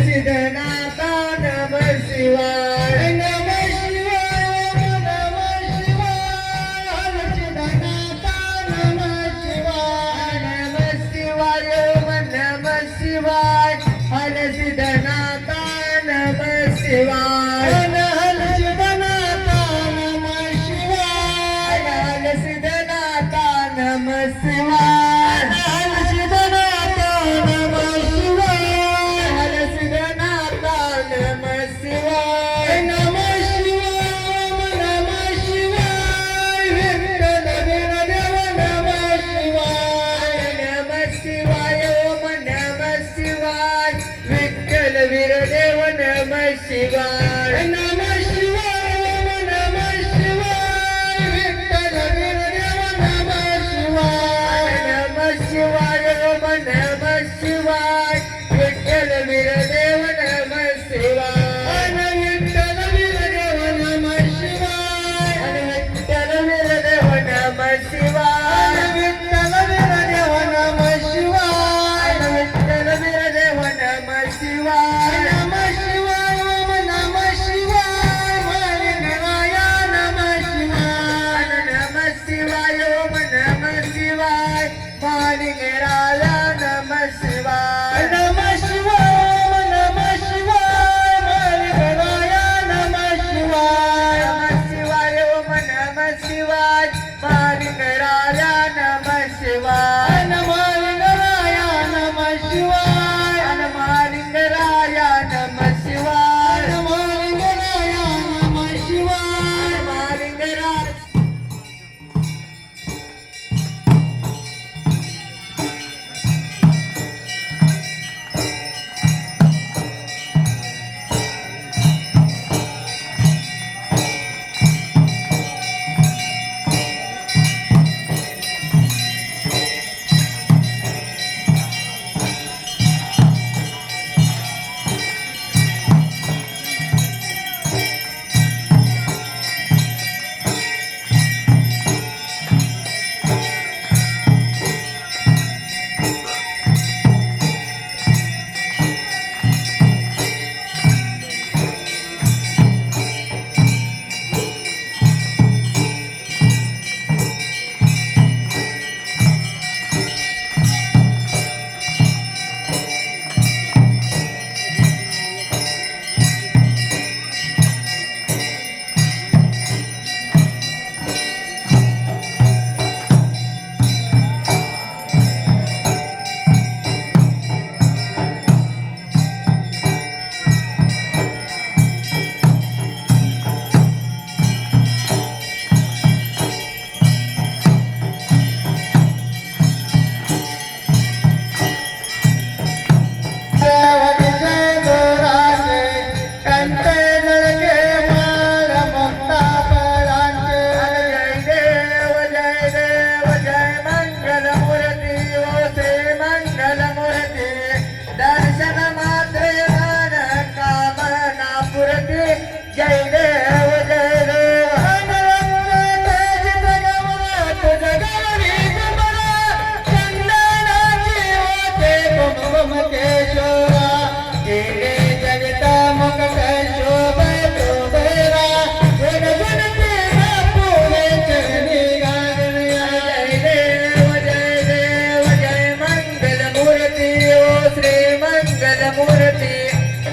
सिद्धनाथा नमः शिवाय नमः शिवाय नमः शिवाय सिद्धनाथा नमः शिवाय नमः शिवाय नमः शिवाय हर सिद्धनाथा नमः शिवाय हर सिद्धनाथा नमः शिवाय हर सिद्धनाथा नमः शिवाय हर सिद्धनाथा नमः शिवाय हर सिद्धनाथा नमः शिवाय नमः शिवाय नमः शिवाय विठ्ठल वीरदेव नमः शिवाय नमः शिवाय ओम नमः शिवाय विठ्ठल वीरदेव नमः शिवाय नमः शिवाय ओम नमः शिवाय विठ्ठल वीरदेव नमः शिवाय नमः शिवाय ओम नमः शिवाय विठ्ठल वीरदेव नमः शिवाय विठ्ठल वीरदेव नमः शिवाय विठ्ठल वीरदेव नमः शिवाय विठ्ठल वीरदेव नमः शिवाय विठ्ठल वीरदेव नमः शिवाय नमः शिवाय ओम नमः शिवाय महालिंगराया नमः शिवाय नमः शिवाय ओम नमः शिवाय महालिंगराया नमः शिवाय नमः शिवाय ओम नमः शिवाय महालिंगराया नमः शिवाय नमः शिवाय ओम नमः शिवाय महालिंगराया नमः शिवाय महालिंगराया नमः शिवाय महालिंगराया नमः शिवाय महालिंगराया नमः शिवाय महालिंगराया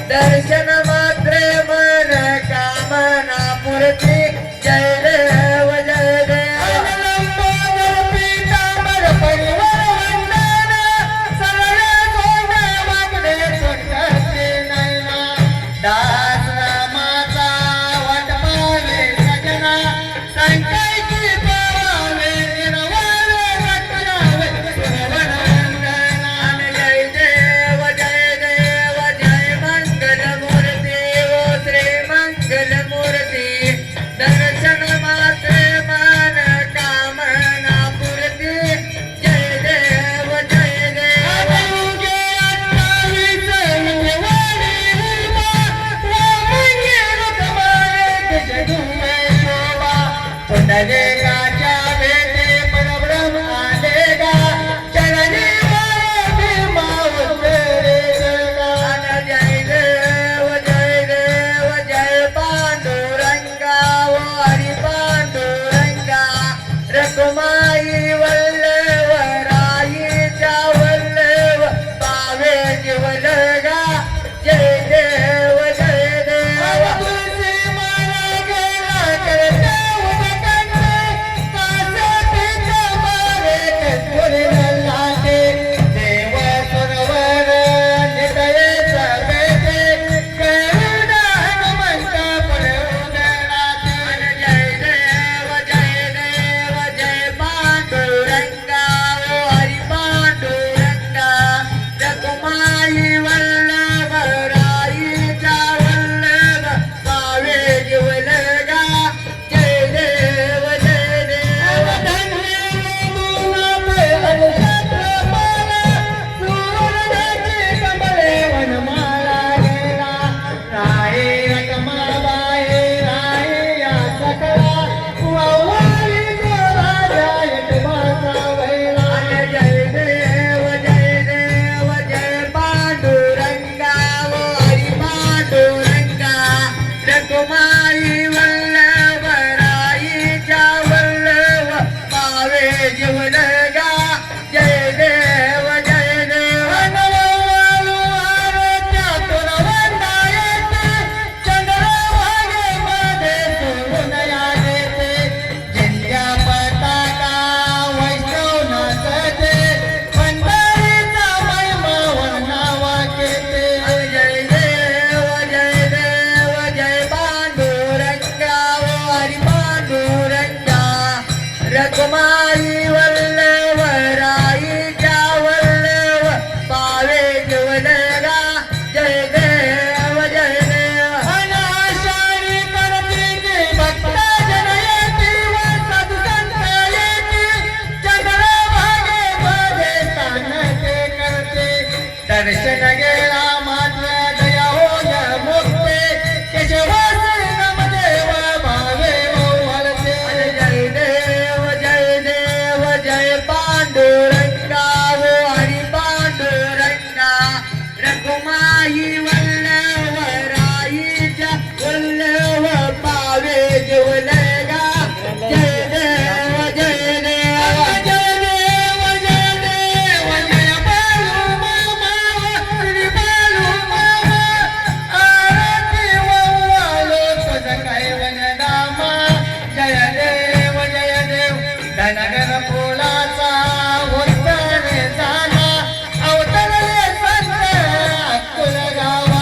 दर्शन मात्रे मन कामना मूर्ति जय देव जय देव लंबोदर पीतांबर परिवार वंदन सरळ गोंड वाकडे सोडते नैना दास नामाचा वाट पावे सजना संकल्पी पावे निर्वाळे रत्नावे सुरवण वंदना जय देव जय अनेकाच्या भेटे परब्रह्म आले गा चरणी माये भीमा उतरे गा जय देव जय पांडुरंगा ओ हरी पांडुरंगा रखुमाई वल्लभ राईच्या वल्लभ पावे जीवलगा जय देव तुळशी माला गेला करते उदकांचे कासेत मारे कस्तुरी लाटे देव सरोवर निदये सभेचे करुणा हनुमंत पुरवणाते जय पांडुरंगा ओ हरी पांडुरंगा रखुमाई वल्लभ राईचा वल्लभ पावे जीवलगा जय देव धन्य सुवर्णाची कमले वनमाला गेला राहे रखमाबाई राहे या सकळा वावाळी तो राजा यटवाचा वैला जय देव जय पांडुरंगा ओ हरी पांडुरंगा रखुमाई वल्लभ राईच्या वल्लभ पावे जीवलगा जय देव नववालू आरोच्या तुरवंदायेते चंद्रभागे मध्ये सोडूनया देते जिंद्या पताका वैष्णव नाचते पंढरीचा महिमा वर्णावा केते जय देव जय पांडुरंगा ओ हरी पांडुरंगा रखुमाई वल्लभ राईच्या वल्लभ पावे जीवलगा जय देव अनाशारी करते की भक्त जन येती व सत्संत येती चंद्रभागे मध्ये स्थानके करते दर्शन गेला मात्र दया होय मुक्ते केशवासी नमदेव भावे ओवाळते जय देव जय पांडुरंगा ओ हरी पांडुरंगा रखुमाई वल्लभ राईच्या वल्लभ पावे जीवलगा जय देव जय बालू मामा श्री बालू मामा आरती वव्वालो तुझं काय वननामा जय देव धनगर फुलाचा उत्तरे झाला अवतरले संत अक्कल गावा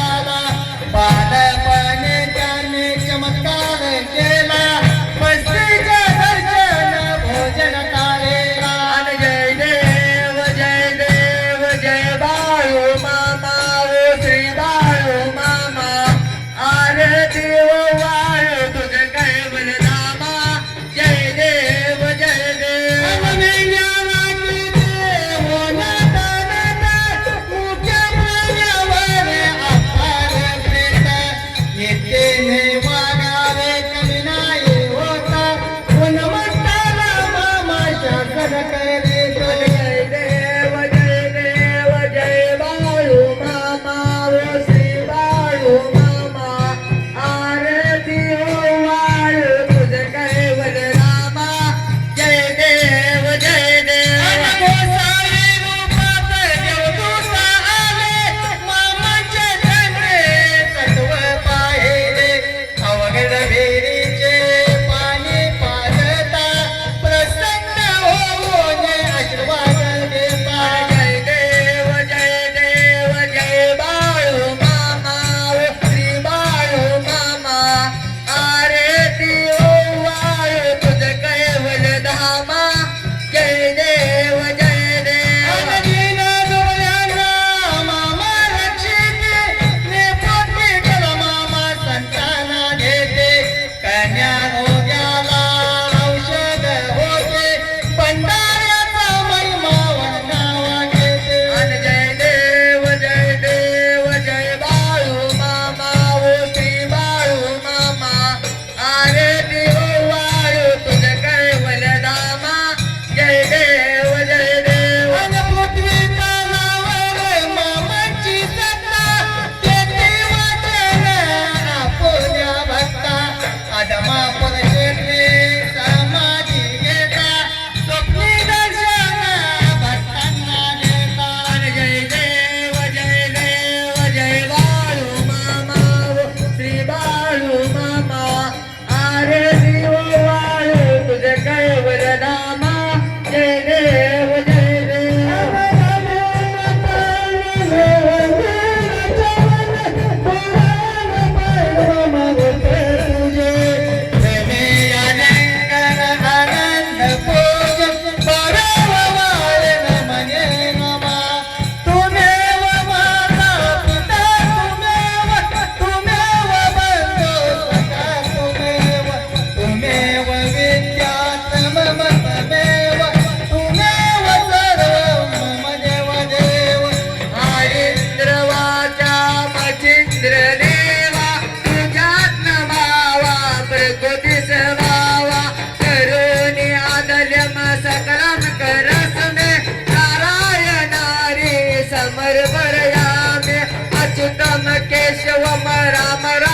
केशवम राम राम